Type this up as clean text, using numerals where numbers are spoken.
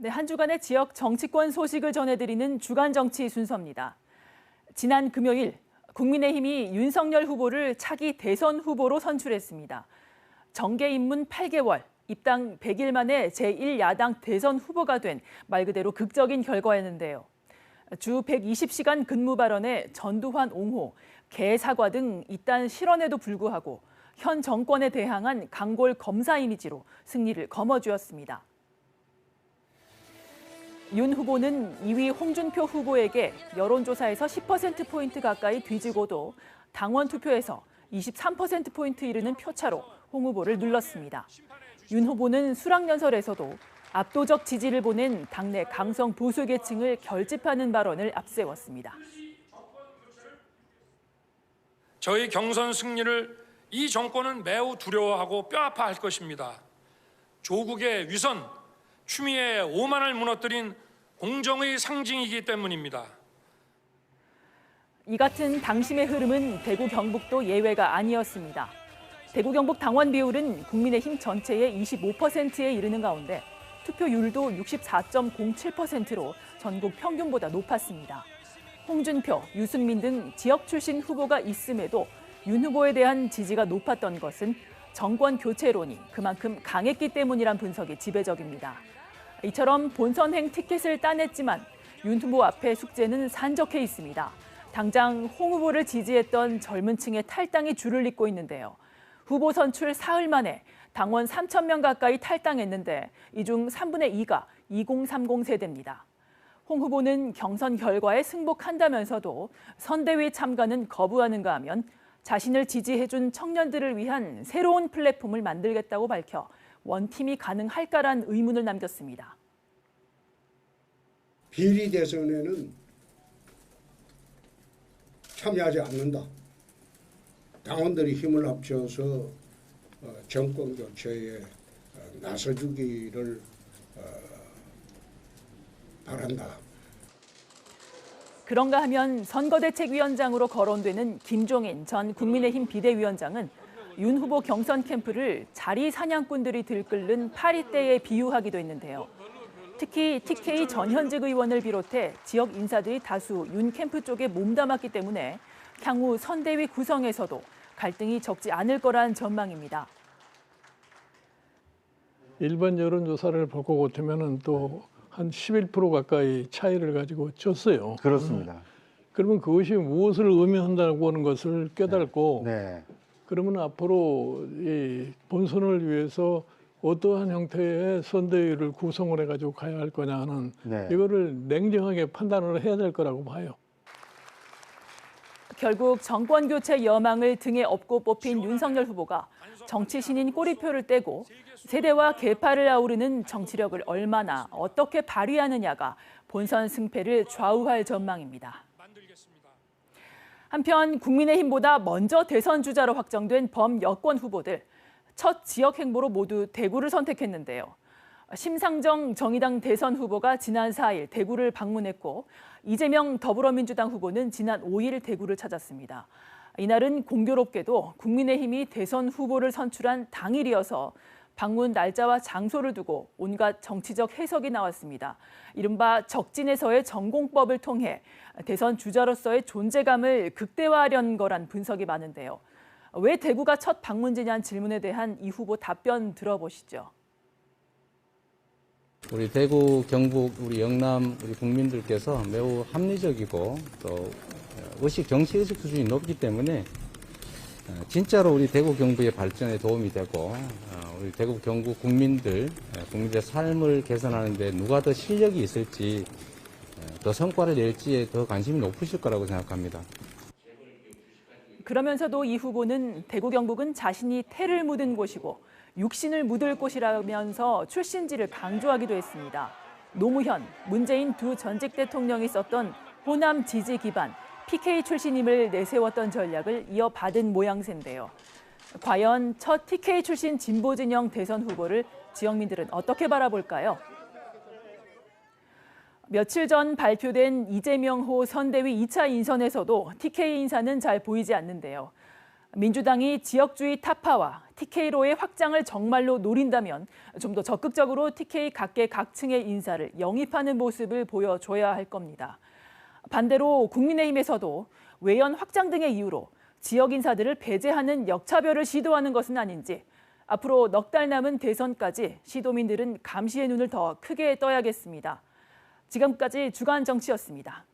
네, 한 주간의 지역 정치권 소식을 전해드리는 주간 정치 순서입니다. 지난 금요일 국민의힘이 윤석열 후보를 차기 대선 후보로 선출했습니다. 정계 입문 8개월, 입당 100일 만에 제1야당 대선 후보가 된 말 그대로 극적인 결과였는데요. 주 120시간 근무 발언에 전두환 옹호, 개 사과 등 이딴 실언에도 불구하고 현 정권에 대항한 강골 검사 이미지로 승리를 거머쥐었습니다. 윤 후보는 2위 홍준표 후보에게 여론조사에서 10%포인트 가까이 뒤지고도 당원 투표에서 23%포인트 이르는 표차로 홍 후보를 눌렀습니다. 윤 후보는 수락연설에서도 압도적 지지를 보낸 당내 강성 보수 계층을 결집하는 발언을 앞세웠습니다. 저희 경선 승리를 이 정권은 매우 두려워하고 뼈아파할 것입니다. 조국의 위선, 추미애의 오만을 무너뜨린 공정의 상징이기 때문입니다. 이 같은 당심의 흐름은 대구 경북도 예외가 아니었습니다. 대구 경북 당원 비율은 국민의힘 전체의 25%에 이르는 가운데 투표율도 64.07%로 전국 평균보다 높았습니다. 홍준표, 유승민 등 지역 출신 후보가 있음에도 윤 후보에 대한 지지가 높았던 것은 정권 교체론이 그만큼 강했기 때문이란 분석이 지배적입니다. 이처럼 본선행 티켓을 따냈지만 윤 후보 앞에 숙제는 산적해 있습니다. 당장 홍 후보를 지지했던 젊은 층의 탈당이 줄을 잇고 있는데요. 후보 선출 사흘 만에 당원 3,000명 가까이 탈당했는데 이 중 3분의 2가 2030 세대입니다. 홍 후보는 경선 결과에 승복한다면서도 선대위 참가는 거부하는가 하면 자신을 지지해준 청년들을 위한 새로운 플랫폼을 만들겠다고 밝혀 원팀이 가능할까란 의문을 남겼습니다. 비리 대선에는 참여하지 않는다. 당원들이 힘을 합쳐서 정권 교체에 나서주기를 바란다. 그런가 하면 선거대책위원장으로 거론되는 김종인 전 국민의힘 비대위원장은 윤 후보 경선 캠프를 자리 사냥꾼들이 들끓는 파리떼에 비유하기도 했는데요. 특히 TK 전현직 의원을 비롯해 지역 인사들이 다수 윤 캠프 쪽에 몸담았기 때문에 향후 선대위 구성에서도 갈등이 적지 않을 거란 전망입니다. 일반 여론조사를 볼 것 같으면 또 한 11% 가까이 차이를 가지고 졌어요. 그렇습니다. 그러면 그것이 무엇을 의미한다고 하는 것을 깨닫고 네. 그러면 앞으로 이 본선을 위해서 어떠한 형태의 선대위를 구성을 해가지고 가야 할 거냐 하는 네. 이거를 냉정하게 판단을 해야 될 거라고 봐요. 결국 정권 교체 여망을 등에 업고 뽑힌 윤석열 후보가 정치 신인 꼬리표를 떼고 세대와 계파를 아우르는 정치력을 얼마나 어떻게 발휘하느냐가 본선 승패를 좌우할 전망입니다. 한편 국민의힘보다 먼저 대선 주자로 확정된 범여권 후보들 첫 지역 행보로 모두 대구를 선택했는데요. 심상정 정의당 대선 후보가 지난 4일 대구를 방문했고 이재명 더불어민주당 후보는 지난 5일 대구를 찾았습니다. 이날은 공교롭게도 국민의힘이 대선 후보를 선출한 당일이어서 방문 날짜와 장소를 두고 온갖 정치적 해석이 나왔습니다. 이른바 적진에서의 전공법을 통해 대선 주자로서의 존재감을 극대화하려는 거란 분석이 많은데요. 왜 대구가 첫 방문지냐는 질문에 대한 이 후보 답변 들어보시죠. 우리 대구, 경북, 우리 영남, 우리 국민들께서 매우 합리적이고 또 정치의식 수준이 높기 때문에 진짜로 우리 대구, 경북의 발전에 도움이 되고 우리 대구, 경북 국민들의 삶을 개선하는 데 누가 더 실력이 있을지 더 성과를 낼지에 더 관심이 높으실 거라고 생각합니다. 그러면서도 이 후보는 대구, 경북은 자신이 태를 묻은 곳이고 육신을 묻을 곳이라면서 출신지를 강조하기도 했습니다. 노무현, 문재인 두 전직 대통령이 썼던 호남 지지 기반 PK 출신임을 내세웠던 전략을 이어받은 모양새인데요. 과연 첫 TK 출신 진보 진영 대선 후보를 지역민들은 어떻게 바라볼까요? 며칠 전 발표된 이재명호 선대위 2차 인선에서도 TK 인사는 잘 보이지 않는데요. 민주당이 지역주의 타파와 TK로의 확장을 정말로 노린다면 좀 더 적극적으로 TK 각계각층의 인사를 영입하는 모습을 보여줘야 할 겁니다. 반대로 국민의힘에서도 외연 확장 등의 이유로 지역 인사들을 배제하는 역차별을 시도하는 것은 아닌지 앞으로 넉 달 남은 대선까지 시도민들은 감시의 눈을 더 크게 떠야겠습니다. 지금까지 주간 정치였습니다.